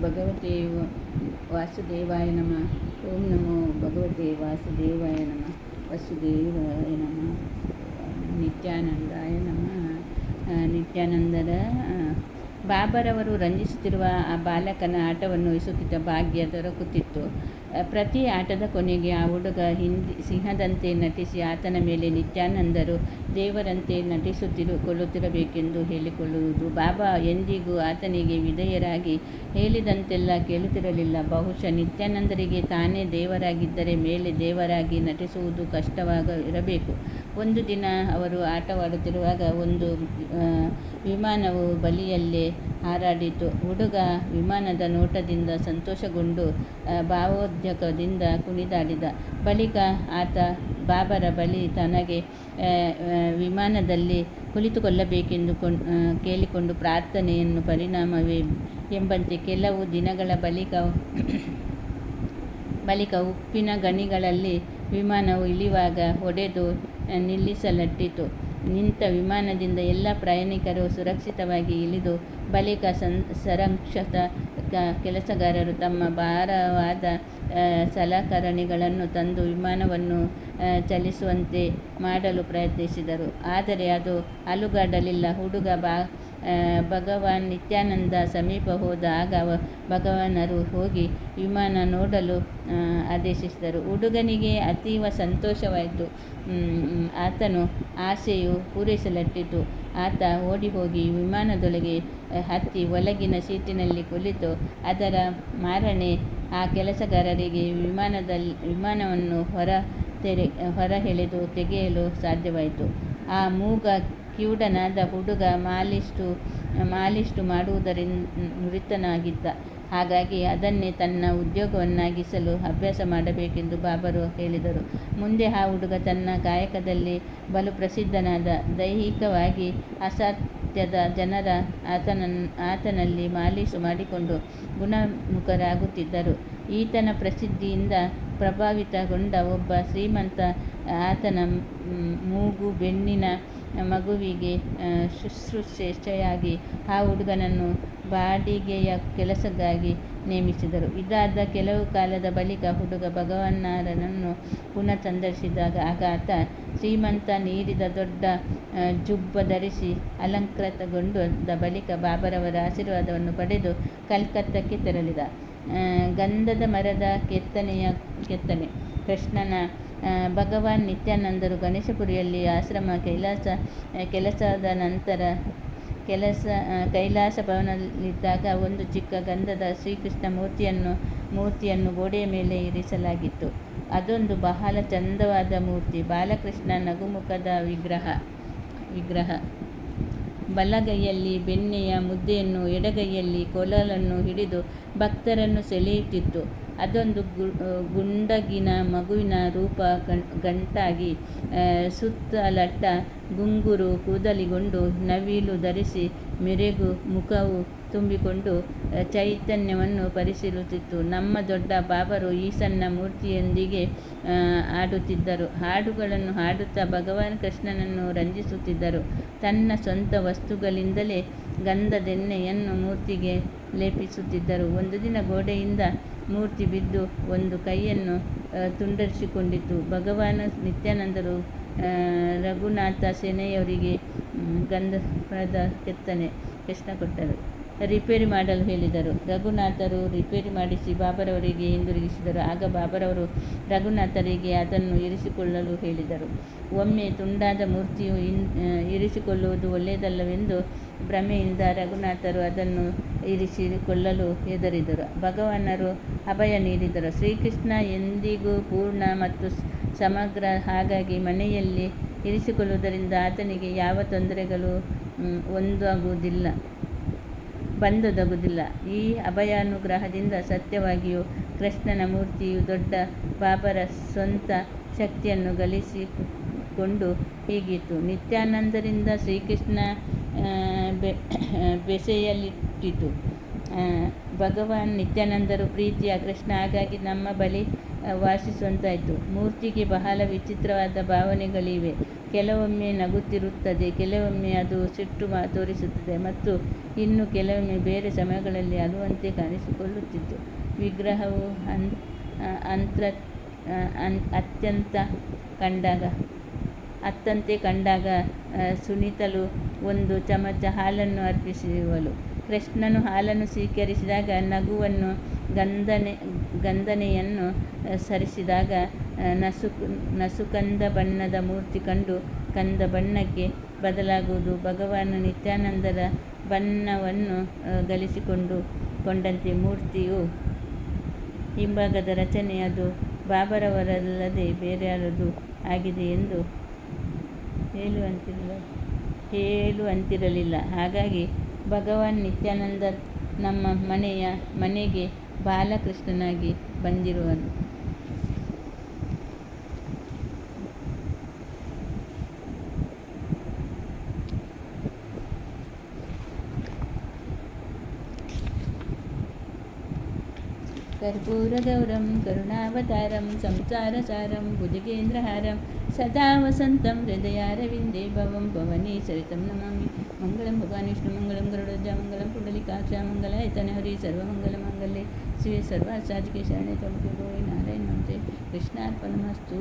ಭಗವತೆ ವಾಸುದೇವಾಯ ನಮಃ. ಓಂ ನಮೋ ಭಗವತೆ ವಾಸುದೇವಾಯ ನಮಃ. ವಸುದೇವಾಯ ನಮಃ. ನಿತ್ಯಾನಂದಾಯ ನಮಃ. ನಿತ್ಯಾನಂದರ ಬಾಬರವರು ರಂಜಿಸುತ್ತಿರುವ ಆ ಬಾಲಕನ ಆಟವನ್ನು ಇಸುತ್ತಿದ್ದ ಭಾಗ್ಯ ದೊರಕುತ್ತಿತ್ತು. ಪ್ರತಿ ಆಟದ ಕೊನೆಗೆ ಆ ಹುಡುಗ ಸಿಂಹದಂತೆ ನಟಿಸಿ ಆತನ ಮೇಲೆ ನಿತ್ಯಾನಂದರು ದೇವರಂತೆ ಕೊಳ್ಳುತ್ತಿರಬೇಕೆಂದು ಹೇಳಿಕೊಳ್ಳುವುದು. ಬಾಬಾ ಎಂದಿಗೂ ಆತನಿಗೆ ವಿಧೇಯರಾಗಿ ಹೇಳಿದಂತೆಲ್ಲ ಕೇಳುತ್ತಿರಲಿಲ್ಲ. ಬಹುಶಃ ನಿತ್ಯಾನಂದರಿಗೆ ತಾನೇ ದೇವರಾಗಿದ್ದರೆ ಮೇಲೆ ದೇವರಾಗಿ ನಟಿಸುವುದು ಕಷ್ಟವಾಗಿರಬೇಕು. ಒಂದು ದಿನ ಅವರು ಆಟವಾಡುತ್ತಿರುವಾಗ ಒಂದು ವಿಮಾನವು ಬಳಿಯಲ್ಲೇ ಹಾರಾಡಿತು. ಹುಡುಗ ವಿಮಾನದ ನೋಟದಿಂದ ಸಂತೋಷಗೊಂಡು ಭಾವೋದ್ರೇಕದಿಂದ ಕುಣಿದಾಡಿದ. ಬಳಿಕ ಆತ ಬಾಬರ ಬಳಿ ತನಗೆ ವಿಮಾನದಲ್ಲಿ ಕುಳಿತುಕೊಳ್ಳಬೇಕೆಂದು ಕೇಳಿಕೊಂಡು ಪ್ರಾರ್ಥನೆಯನ್ನು ಪರಿಣಾಮವೇ ಎಂಬಂತೆ ಕೆಲವು ದಿನಗಳ ಬಳಿಕ ಉಪ್ಪಿನ ಗಣಿಗಳಲ್ಲಿ ವಿಮಾನವು ಇಳಿಯುವಾಗ ಹೊಡೆದು ನಿಲ್ಲಿಸಲ್ಪಟ್ಟಿತು. ನಿಂತ ವಿಮಾನದಿಂದ ಎಲ್ಲ ಪ್ರಯಾಣಿಕರು ಸುರಕ್ಷಿತವಾಗಿ ಇಳಿದು ಬಳಿಕ ಸಂರಕ್ಷಕ ಕೆಲಸಗಾರರು ತಮ್ಮ ಭಾರವಾದ ಸಲಕರಣೆಗಳನ್ನು ತಂದು ವಿಮಾನವನ್ನು ಚಲಿಸುವಂತೆ ಮಾಡಲು ಪ್ರಯತ್ನಿಸಿದರು. ಆದರೆ ಅದು ಅಲುಗಾಡಲಿಲ್ಲ. ಹುಡುಗ ಭಗವಾನ್ ನಿತ್ಯಾನಂದ ಸಮೀಪ ಹೋದ. ಆಗ ಭಗವಾನರು ಹೋಗಿ ವಿಮಾನ ನೋಡಲು ಆದೇಶಿಸಿದರು. ಹುಡುಗನಿಗೆ ಅತೀವ ಸಂತೋಷವಾಯಿತು. ಆತನ ಆಸೆಯು ಪೂರೈಸಲ್ಪಟ್ಟಿತು. ಆತ ಓಡಿಹೋಗಿ ವಿಮಾನದೊಳಗೆ ಹತ್ತಿ ಒಳಗಿನ ಸೀಟಿನಲ್ಲಿ ಕುಳಿತು ಅದರ ಮಾರನೇ ಆ ಕೆಲಸಗಾರರಿಗೆ ವಿಮಾನವನ್ನು ಹೊರ ಎಳೆದು ತೆಗೆಯಲು ಸಾಧ್ಯವಾಯಿತು. ಆ ಮೂಗ ಕಿವುಡನಾದ ಹುಡುಗ ಮಾಲಿಷ್ಟು ಮಾಡುವುದರಿಂದ ನುರಿತನಾಗಿದ್ದ. ಹಾಗಾಗಿ ಅದನ್ನೇ ತನ್ನ ಉದ್ಯೋಗವನ್ನಾಗಿಸಲು ಅಭ್ಯಾಸ ಮಾಡಬೇಕೆಂದು ಬಾಬರು ಹೇಳಿದರು. ಮುಂದೆ ಆ ಹುಡುಗ ತನ್ನ ಕಾಯಕದಲ್ಲಿ ಬಲು ಪ್ರಸಿದ್ಧನಾದ. ದೈಹಿಕವಾಗಿ ಅಸಾಧ್ಯದ ಜನರ ಆತನಲ್ಲಿ ಮಾಲೀಶು ಮಾಡಿಕೊಂಡು ಗುಣಮುಖರಾಗುತ್ತಿದ್ದರು. ಈತನ ಪ್ರಸಿದ್ಧಿಯಿಂದ ಪ್ರಭಾವಿತಗೊಂಡ ಒಬ್ಬ ಶ್ರೀಮಂತ ಆತನ ಮೂಗು ಬೆನ್ನಿನ ಮಗುವಿಗೆ ಶುಶ್ರೂಷೆಯಾಗಿ ಆ ಹುಡುಗನನ್ನು ಬಾಡಿಗೆಯ ಕೆಲಸಕ್ಕಾಗಿ ನೇಮಿಸಿದರು. ಇದಾದ ಕೆಲವು ಕಾಲದ ಬಳಿಕ ಹುಡುಗ ಭಗವಾನರನ್ನು ಪುನಃ ಸಂದರ್ಶಿಸಿದಾಗ ಆತ ಶ್ರೀಮಂತ ನೀಡಿದ ದೊಡ್ಡ ಜುಬ್ಬ ಧರಿಸಿ ಅಲಂಕೃತಗೊಂಡ ಬಳಿಕ ಬಾಬರವರ ಆಶೀರ್ವಾದವನ್ನು ಪಡೆದು ಕಲ್ಕತ್ತಕ್ಕೆ ತೆರಳಿದ. ಗಂಧದ ಮರದ ಕೆತ್ತನೆ ಕೃಷ್ಣನ ಭಗವಾನ್ ನಿತ್ಯಾನಂದರು ಗಣೇಶಪುರಿಯಲ್ಲಿ ಆಶ್ರಮ ಕೆಲಸದ ನಂತರ ಕೈಲಾಸ ಭವನದಲ್ಲಿದ್ದಾಗ ಒಂದು ಚಿಕ್ಕ ಗಂಧದ ಶ್ರೀಕೃಷ್ಣ ಮೂರ್ತಿಯನ್ನು ಗೋಡೆಯ ಮೇಲೆ ಇರಿಸಲಾಗಿತ್ತು. ಅದೊಂದು ಬಹಳ ಚಂದವಾದ ಮೂರ್ತಿ. ಬಾಲಕೃಷ್ಣ ನಗುಮುಖದ ವಿಗ್ರಹ. ಬಲಗೈಯಲ್ಲಿ ಬೆಣ್ಣೆಯ ಮುದ್ದೆಯನ್ನು, ಎಡಗೈಯಲ್ಲಿ ಕೋಲನ್ನು ಹಿಡಿದು ಭಕ್ತರನ್ನು ಸೆಳೆಯುತ್ತಿತ್ತು. ಅದೊಂದು ಗುಂಡಗಿನ ಮಗುವಿನ ರೂಪ. ಗಂಟಾಗಿ ಸುತ್ತಲಟ್ಟ ಗುಂಗುರು ಕೂದಲಿಗೊಂಡು ನವಿಲು ಧರಿಸಿ ಮೆರುಗು ಮುಖವು ತುಂಬಿಕೊಂಡು ಚೈತನ್ಯವನ್ನು ಪರಿಶೀಲಿಸುತ್ತಿತ್ತು. ನಮ್ಮ ದೊಡ್ಡ ಬಾಬರು ಈ ಸಣ್ಣ ಮೂರ್ತಿಯೊಂದಿಗೆ ಆಡುತ್ತಿದ್ದರು. ಹಾಡುಗಳನ್ನು ಹಾಡುತ್ತಾ ಭಗವಾನ್ ಕೃಷ್ಣನನ್ನು ರಂಜಿಸುತ್ತಿದ್ದರು. ತನ್ನ ಸ್ವಂತ ವಸ್ತುಗಳಿಂದಲೇ ಗಂಧದೆಣ್ಣೆಯನ್ನು ಮೂರ್ತಿಗೆ ಲೇಪಿಸುತ್ತಿದ್ದರು. ಒಂದು ದಿನ ಗೋಡೆಯಿಂದ ಮೂರ್ತಿ ಬಿದ್ದು ಒಂದು ಕೈಯನ್ನು ತುಂಡರಿಸಿಕೊಂಡಿತು. ಭಗವಾನ್ ನಿತ್ಯಾನಂದರು ರಘುನಾಥ ಸೇನೆಯವರಿಗೆ ಗಂಧದ ಕೆತ್ತನೆ ಕೃಷ್ಣ ಕೊಟ್ಟರು. ರಿಪೇರಿ ಮಾಡಲು ಹೇಳಿದರು. ರಘುನಾಥರು ರಿಪೇರಿ ಮಾಡಿಸಿ ಬಾಬರವರಿಗೆ ಹಿಂದಿರುಗಿಸಿದರು. ಆಗ ಬಾಬರವರು ರಘುನಾಥರಿಗೆ ಅದನ್ನು ಇರಿಸಿಕೊಳ್ಳಲು ಹೇಳಿದರು. ಒಮ್ಮೆ ತುಂಡಾದ ಮೂರ್ತಿಯು ಇರಿಸಿಕೊಳ್ಳುವುದು ಒಳ್ಳೆಯದಲ್ಲವೆಂದು ಭ್ರಮೆಯಿಂದ ರಘುನಾಥರು ಅದನ್ನು ಇರಿಸಿಕೊಳ್ಳಲು ಹೆದರಿದರು. ಭಗವಾನರು ಅಭಯ ನೀಡಿದರು. ಶ್ರೀಕೃಷ್ಣ ಎಂದಿಗೂ ಪೂರ್ಣ ಮತ್ತು ಸಮಗ್ರ. ಹಾಗಾಗಿ ಮನೆಯಲ್ಲಿ ಇರಿಸಿಕೊಳ್ಳುವುದರಿಂದ ಆತನಿಗೆ ಯಾವ ತೊಂದರೆಗಳು ಬಂದೊದಗುವುದಿಲ್ಲ. ಈ ಅಭಯಾನುಗ್ರಹದಿಂದ ಸತ್ಯವಾಗಿಯೂ ಕೃಷ್ಣನ ಮೂರ್ತಿಯು ದೊಡ್ಡ ಬಾಬರ ಸ್ವಂತ ಶಕ್ತಿಯನ್ನು ಗಳಿಸಿಕೊಂಡು ಹೀಗಿತ್ತು. ನಿತ್ಯಾನಂದರಿಂದ ಶ್ರೀಕೃಷ್ಣ ಬೆಸೆಯಲಿಟ್ಟಿತು. ಭಗವಾನ್ ನಿತ್ಯಾನಂದರು ಪ್ರೀತಿಯ ಕೃಷ್ಣ. ಹಾಗಾಗಿ ನಮ್ಮ ಬಳಿ ವಾಸಿಸುವಂತಾಯಿತು. ಮೂರ್ತಿಗೆ ಬಹಳ ವಿಚಿತ್ರವಾದ ಭಾವನೆಗಳಿವೆ. ಕೆಲವೊಮ್ಮೆ ನಗುತ್ತಿರುತ್ತದೆ, ಕೆಲವೊಮ್ಮೆ ಅದು ಸಿಟ್ಟು ತೋರಿಸುತ್ತದೆ ಮತ್ತು ಇನ್ನು ಕೆಲವೊಮ್ಮೆ ಬೇರೆ ಸಮಯಗಳಲ್ಲಿ ಅಳುವಂತೆ ಕಾಣಿಸಿಕೊಳ್ಳುತ್ತಿತ್ತು. ವಿಗ್ರಹವು ಅತ್ತಂತೆ ಕಂಡಾಗ ಸುನೀತಳು ಒಂದು ಚಮಚ ಹಾಲನ್ನು ಅರ್ಪಿಸುವಳು. ಕೃಷ್ಣನು ಹಾಲನ್ನು ಸ್ವೀಕರಿಸಿದಾಗ, ನಗುವನ್ನು ಗಂಧನೆಯನ್ನು ಸರಿಸಿದಾಗ ನಸುಕಂದ ಬಣ್ಣದ ಮೂರ್ತಿ ಕಂಡು ಕಂದ ಬಣ್ಣಕ್ಕೆ ಬದಲಾಗುವುದು ಭಗವಾನ್ ನಿತ್ಯಾನಂದರ ಬಣ್ಣವನ್ನು ಕೊಂಡಂತೆ ಮೂರ್ತಿಯು ಹಿಂಭಾಗದ ರಚನೆ ಅದು ಬಾಬರವರಲ್ಲದೆ ಬೇರ್ಯಾರದು ಆಗಿದೆ ಎಂದು ಹೇಳುವಂತಿರಲಿಲ್ಲ. ಹಾಗಾಗಿ ಭಗವಾನ್ ನಿತ್ಯಾನಂದ ನಮ್ಮ ಮನೆಗೆ ಬಾಲಕೃಷ್ಣನಾಗಿ ಬಂದಿರುವನು. कर्पूरगौरं करुणावतारं संसारसारं भुजगेन्द्रहारं सदा वसन्तं हृदयारविन्दे भवं भवनीचरितं नमामि. मङ्गलं भगवान् विष्णु मङ्गलं गरुडध्वज मङ्गलं पुण्डलीकाक्ष मङ्गलाय तनहरि सर्वमङ्गलमाङ्गल्ये शिवे सर्वार्थसाधिके शरण्ये त्र्यम्बके गौरी नारायणी नमोस्तुते. कृष्णार्पणमस्तु.